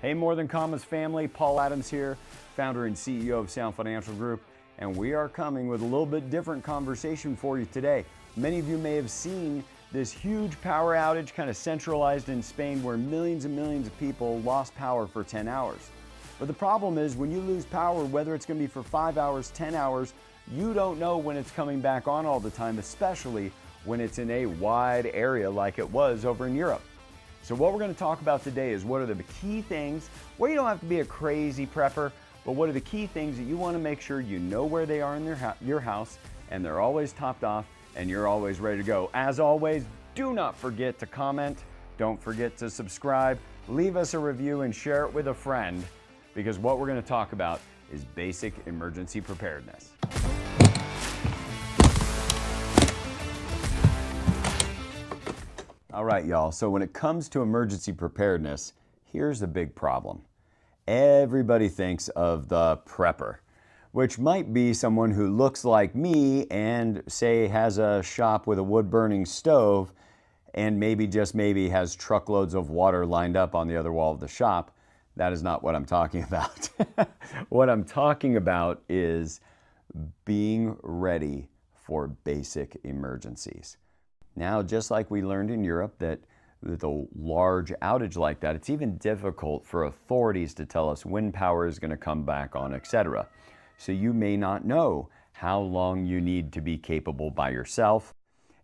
Hey, More Than Commas family, Paul Adams here, founder and CEO of Sound Financial Group, and we are coming with a little bit different conversation for you today. Many of you may have seen this huge power outage kind of centralized in Spain where millions and millions of people lost power for 10 hours. But the problem is when you lose power, whether it's going to be for 5 hours, 10 hours, you don't know when it's coming back on all the time, especially when it's in a wide area like it was over in Europe. So what we're going to talk about today is what are the key things where you don't have to be a crazy prepper, but what are the key things that you want to make sure you know where they are in your house and they're always topped off and you're always ready to go. As always, do not forget to comment. Don't forget to subscribe. Leave us a review and share it with a friend because what we're going to talk about is basic emergency preparedness. All right, y'all. So when it comes to emergency preparedness, here's a big problem. Everybody thinks of the prepper, which might be someone who looks like me and say has a shop with a wood-burning stove and maybe just maybe has truckloads of water lined up on the other wall of the shop. That is not what I'm talking about. What I'm talking about is being ready for basic emergencies. Now, just like we learned in Europe that with a large outage like that, it's even difficult for authorities to tell us when power is going to come back on, etc. So you may not know how long you need to be capable by yourself,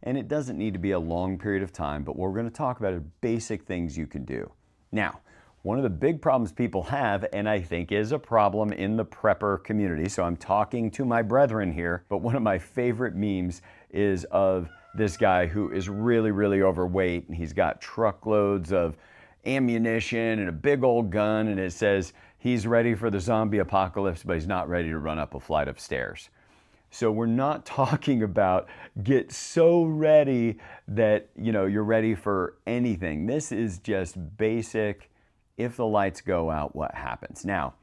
and it doesn't need to be a long period of time, but what we're going to talk about are basic things you can do. Now, one of the big problems people have, and I think is a problem in the prepper community, so I'm talking to my brethren here, but one of my favorite memes is of this guy who is really, really overweight, and he's got truckloads of ammunition and a big old gun, and it says he's ready for the zombie apocalypse, but he's not ready to run up a flight of stairs. So we're not talking about get so ready that you're ready for anything. This is just basic, if the lights go out, what happens? Now,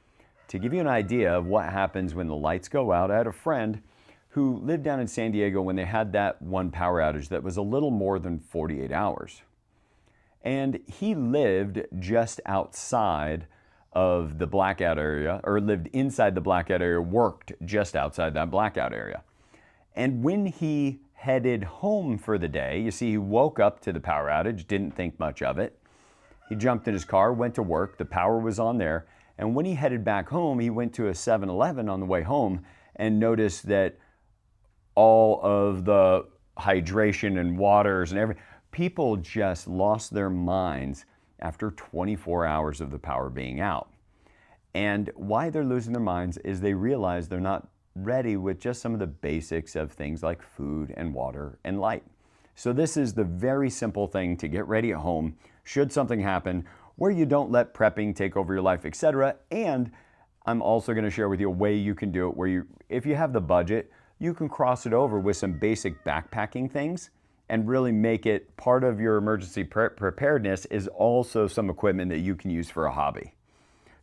to give you an idea of what happens when the lights go out, I had a friend who lived down in San Diego when they had that one power outage that was a little more than 48 hours. And he lived just outside of the blackout area, or lived inside the blackout area, worked just outside that blackout area. And when he headed home for the day, you see, he woke up to the power outage, didn't think much of it. He jumped in his car, went to work, the power was on there, and when he headed back home, he went to a 7-Eleven on the way home and noticed that all of the hydration and waters and everything, people just lost their minds after 24 hours of the power being out. And why they're losing their minds is they realize they're not ready with just some of the basics of things like food and water and light. So this is the very simple thing to get ready at home should something happen where you don't let prepping take over your life, etc. And I'm also going to share with you a way you can do it where if you have the budget, you can cross it over with some basic backpacking things and really make it part of your emergency preparedness is also some equipment that you can use for a hobby.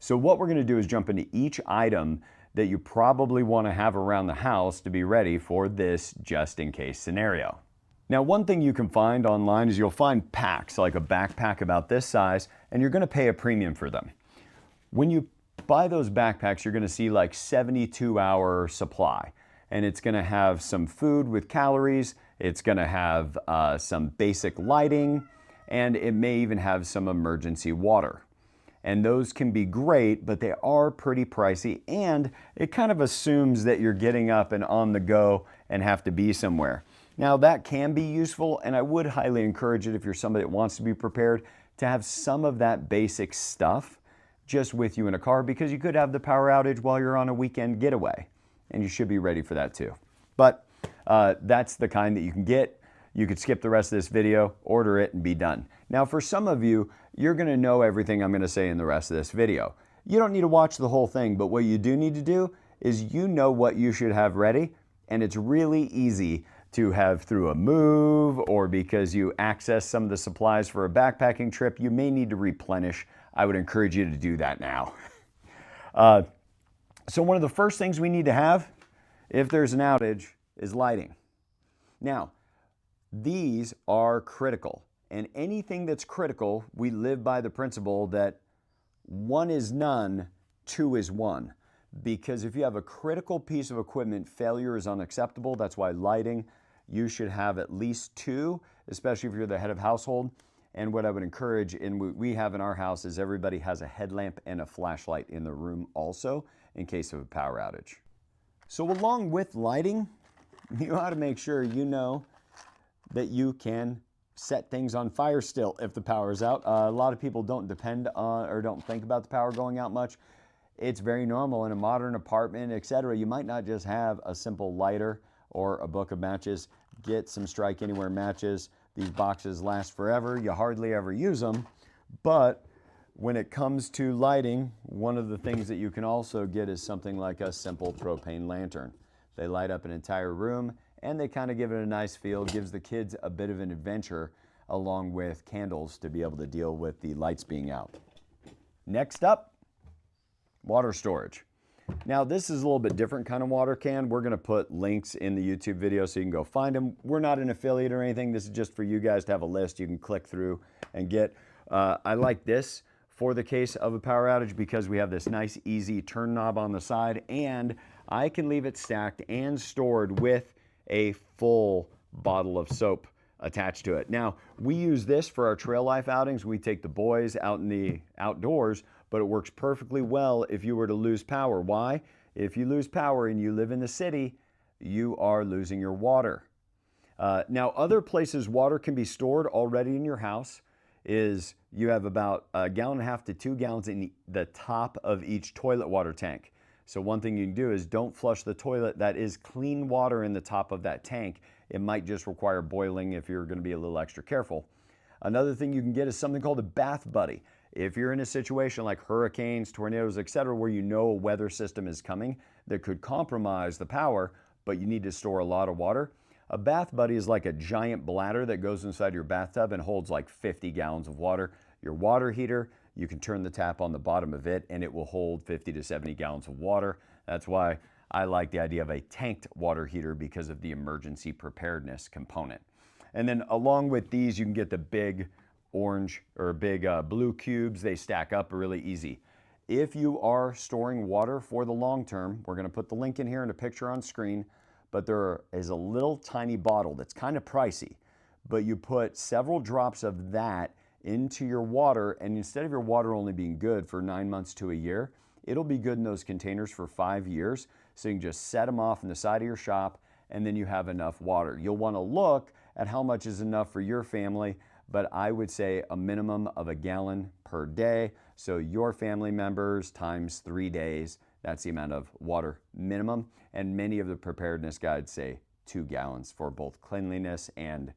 So what we're going to do is jump into each item that you probably want to have around the house to be ready for this just in case scenario. Now, one thing you can find online is you'll find packs, like a backpack about this size, and you're going to pay a premium for them. When you buy those backpacks, you're going to see like 72-hour supply. And it's going to have some food with calories, it's going to have some basic lighting, and it may even have some emergency water. And those can be great, but they are pretty pricey, and it kind of assumes that you're getting up and on the go and have to be somewhere. Now, that can be useful, and I would highly encourage it if you're somebody that wants to be prepared to have some of that basic stuff just with you in a car, because you could have the power outage while you're on a weekend getaway. And you should be ready for that too. But that's the kind that you can get. You could skip the rest of this video, order it, and be done. Now, for some of you, you're going to know everything I'm going to say in the rest of this video. You don't need to watch the whole thing, but what you do need to do is you know what you should have ready, and it's really easy to have through a move or because you access some of the supplies for a backpacking trip. You may need to replenish. I would encourage you to do that now. So one of the first things we need to have, if there's an outage, is lighting. Now, these are critical, and anything that's critical, we live by the principle that 1 is none, 2 is 1. Because if you have a critical piece of equipment, failure is unacceptable. That's why lighting, you should have at least 2, especially if you're the head of household. And what I would encourage, and we have in our house, is everybody has a headlamp and a flashlight in the room also in case of a power outage. So along with lighting, you ought to make sure you know that you can set things on fire still if the power is out. A lot of people don't depend on or don't think about the power going out much. It's very normal in a modern apartment, etc. You might not just have a simple lighter or a book of matches. Get some Strike Anywhere matches. These boxes last forever. You hardly ever use them. But when it comes to lighting, one of the things that you can also get is something like a simple propane lantern. They light up an entire room and they kind of give it a nice feel, gives the kids a bit of an adventure along with candles to be able to deal with the lights being out. Next up, water storage. Now this is a little bit different kind of water can. We're gonna put links in the YouTube video so you can go find them. We're not an affiliate or anything. This is just for you guys to have a list you can click through and get. I like this for the case of a power outage because we have this nice easy turn knob on the side and I can leave it stacked and stored with a full bottle of soap attached to it. Now, we use this for our trail life outings. We take the boys out in the outdoors, but it works perfectly well if you were to lose power. Why? If you lose power and you live in the city, you are losing your water. Now, other places water can be stored already in your house is you have about 1.5 gallons to 2 gallons in the top of each toilet water tank. So one thing you can do is don't flush the toilet. That is clean water in the top of that tank. It might just require boiling if you're going to be a little extra careful. Another thing you can get is something called a bath buddy. If you're in a situation like hurricanes, tornadoes, etc., where you know a weather system is coming that could compromise the power, but you need to store a lot of water, a bath buddy is like a giant bladder that goes inside your bathtub and holds like 50 gallons of water. Your water heater, you can turn the tap on the bottom of it and it will hold 50 to 70 gallons of water. That's why I like the idea of a tanked water heater because of the emergency preparedness component. And then along with these, you can get the big orange or big blue cubes. They stack up really easy. If you are storing water for the long term, we're going to put the link in here and a picture on screen, but there is a little tiny bottle that's kind of pricey, but you put several drops of that into your water, and instead of your water only being good for 9 months to a year, it'll be good in those containers for 5 years. So you can just set them off on the side of your shop and then you have enough water. You'll want to look at how much is enough for your family, but I would say a minimum of 1 gallon per day. So your family members times 3 days, that's the amount of water minimum. And many of the preparedness guides say 2 gallons for both cleanliness and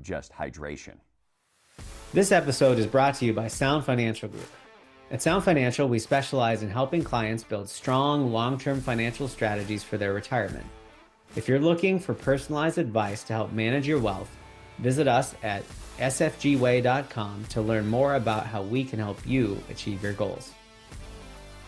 just hydration. This episode is brought to you by Sound Financial Group. At Sound Financial, we specialize in helping clients build strong, long-term financial strategies for their retirement. If you're looking for personalized advice to help manage your wealth, visit us at sfgway.com to learn more about how we can help you achieve your goals.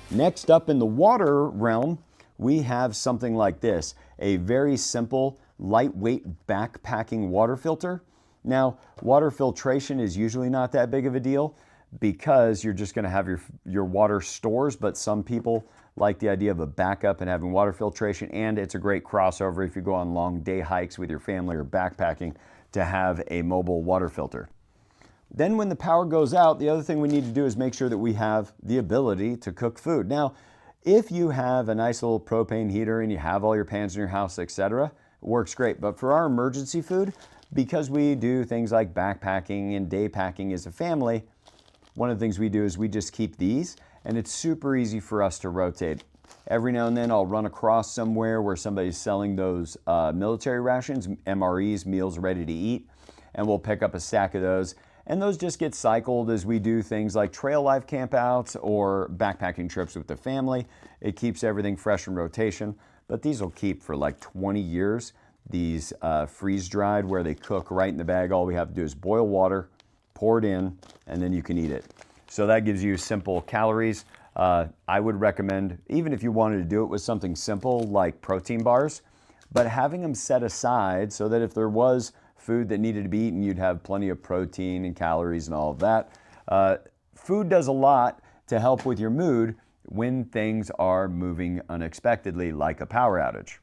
Next up in the water realm, we have something like this, a very simple, lightweight backpacking water filter. Now, water filtration is usually not that big of a deal because you're just going to have your water stores, but some people like the idea of a backup and having water filtration, and it's a great crossover if you go on long day hikes with your family or backpacking to have a mobile water filter. Then when the power goes out, the other thing we need to do is make sure that we have the ability to cook food. Now, if you have a nice little propane heater and you have all your pans in your house, etc., it works great. But for our emergency food, because we do things like backpacking and day packing as a family, one of the things we do is we just keep these, and it's super easy for us to rotate. Every now and then I'll run across somewhere where somebody's selling those military rations, MREs, meals ready to eat, and we'll pick up a stack of those. And those just get cycled as we do things like trail life campouts or backpacking trips with the family. It keeps everything fresh in rotation, but these will keep for like 20 years. These freeze dried where they cook right in the bag. All we have to do is boil water, pour it in, and then you can eat it. So that gives you simple calories. I would recommend, even if you wanted to do it with something simple like protein bars, but having them set aside so that if there was food that needed to be eaten, you'd have plenty of protein and calories and all of that. food does a lot to help with your mood when things are moving unexpectedly, like a power outage.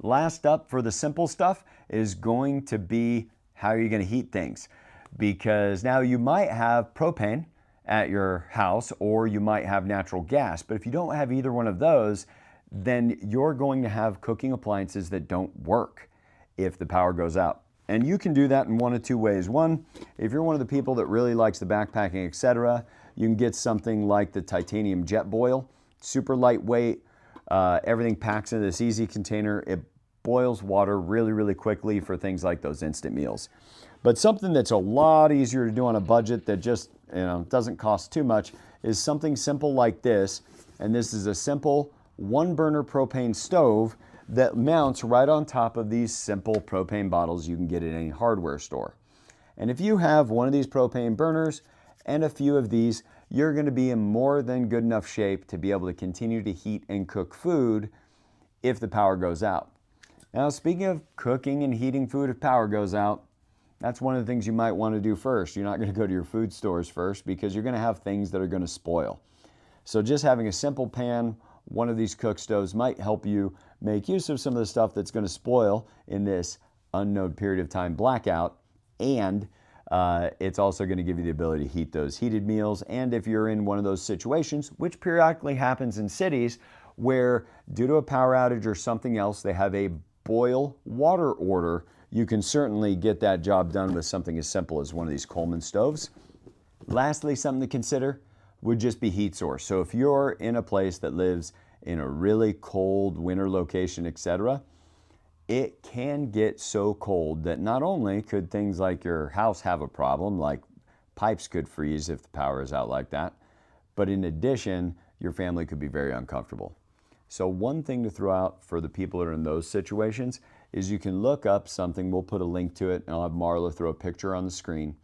Last up for the simple stuff is going to be how are you going to heat things? Because now you might have propane at your house or you might have natural gas, but if you don't have either one of those, then you're going to have cooking appliances that don't work if the power goes out. And you can do that in one of two ways. One, if you're one of the people that really likes the backpacking, etc., you can get something like the titanium jet boil. Super lightweight, everything packs into this easy container. It boils water really, really quickly for things like those instant meals. But something that's a lot easier to do on a budget that just doesn't cost too much is something simple like this. And this is a simple one burner propane stove that mounts right on top of these simple propane bottles you can get at any hardware store. And if you have one of these propane burners and a few of these, you're going to be in more than good enough shape to be able to continue to heat and cook food if the power goes out. Now, speaking of cooking and heating food if power goes out, that's one of the things you might want to do first. You're not going to go to your food stores first because you're going to have things that are going to spoil. So just having a simple pan, one of these cook stoves might help you make use of some of the stuff that's going to spoil in this unknown period of time blackout. And it's also going to give you the ability to heat those heated meals. And if you're in one of those situations, which periodically happens in cities, where due to a power outage or something else, they have a boil water order, you can certainly get that job done with something as simple as one of these Coleman stoves. Lastly, something to consider would just be heat source. So if you're in a place that lives in a really cold winter location, etc., it can get so cold that not only could things like your house have a problem, like pipes could freeze if the power is out like that, but in addition, your family could be very uncomfortable. So one thing to throw out for the people that are in those situations is you can look up something, we'll put a link to it, and I'll have Marla throw a picture on the screen.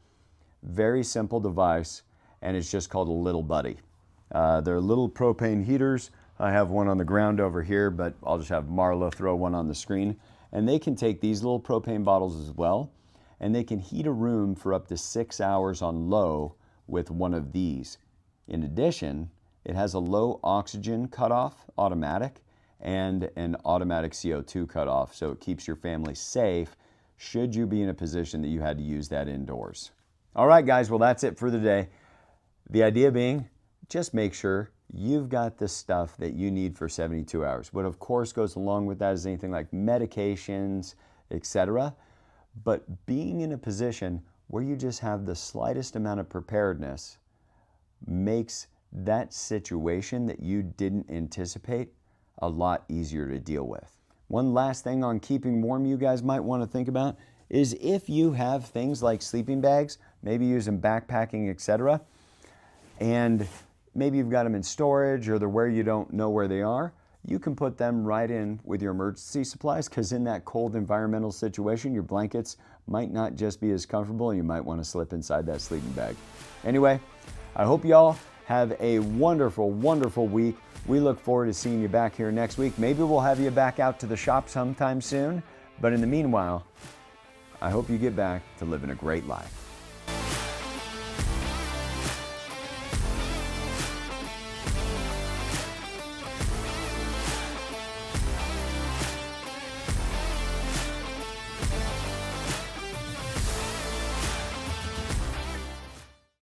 Very simple device, and it's just called a Little Buddy. They're little propane heaters. I have one on the ground over here, but I'll just have Marla throw one on the screen. And they can take these little propane bottles as well, and they can heat a room for up to 6 hours on low with one of these. In addition, it has a low oxygen cutoff, automatic, and an automatic CO2 cutoff, so it keeps your family safe should you be in a position that you had to use that indoors. All right, guys, well, that's it for the day. The idea being, just make sure you've got the stuff that you need for 72 hours. What of course goes along with that is anything like medications, etc. But being in a position where you just have the slightest amount of preparedness makes that situation that you didn't anticipate a lot easier to deal with. One last thing on keeping warm you guys might want to think about is if you have things like sleeping bags, maybe using backpacking, etc., and maybe you've got them in storage or they're where you don't know where they are, you can put them right in with your emergency supplies, because in that cold environmental situation, your blankets might not just be as comfortable and you might want to slip inside that sleeping bag. Anyway, I hope y'all have a wonderful, wonderful week. We look forward to seeing you back here next week. Maybe we'll have you back out to the shop sometime soon, but in the meanwhile, I hope you get back to living a great life.